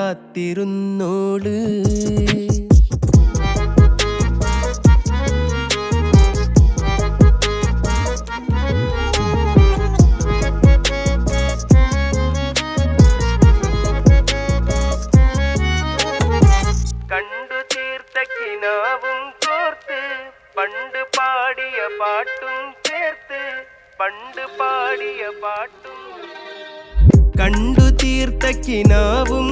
കാത്തിരുന്നോള്. കണ്ടു തീർത്ത കിനാവും കോർത്ത് പണ്ട് പാടിയ പാട്ടും ചേർത്ത് പണ്ട് പാടിയ പാട്ടും കണ്ടു തീർത്ത കിനാവും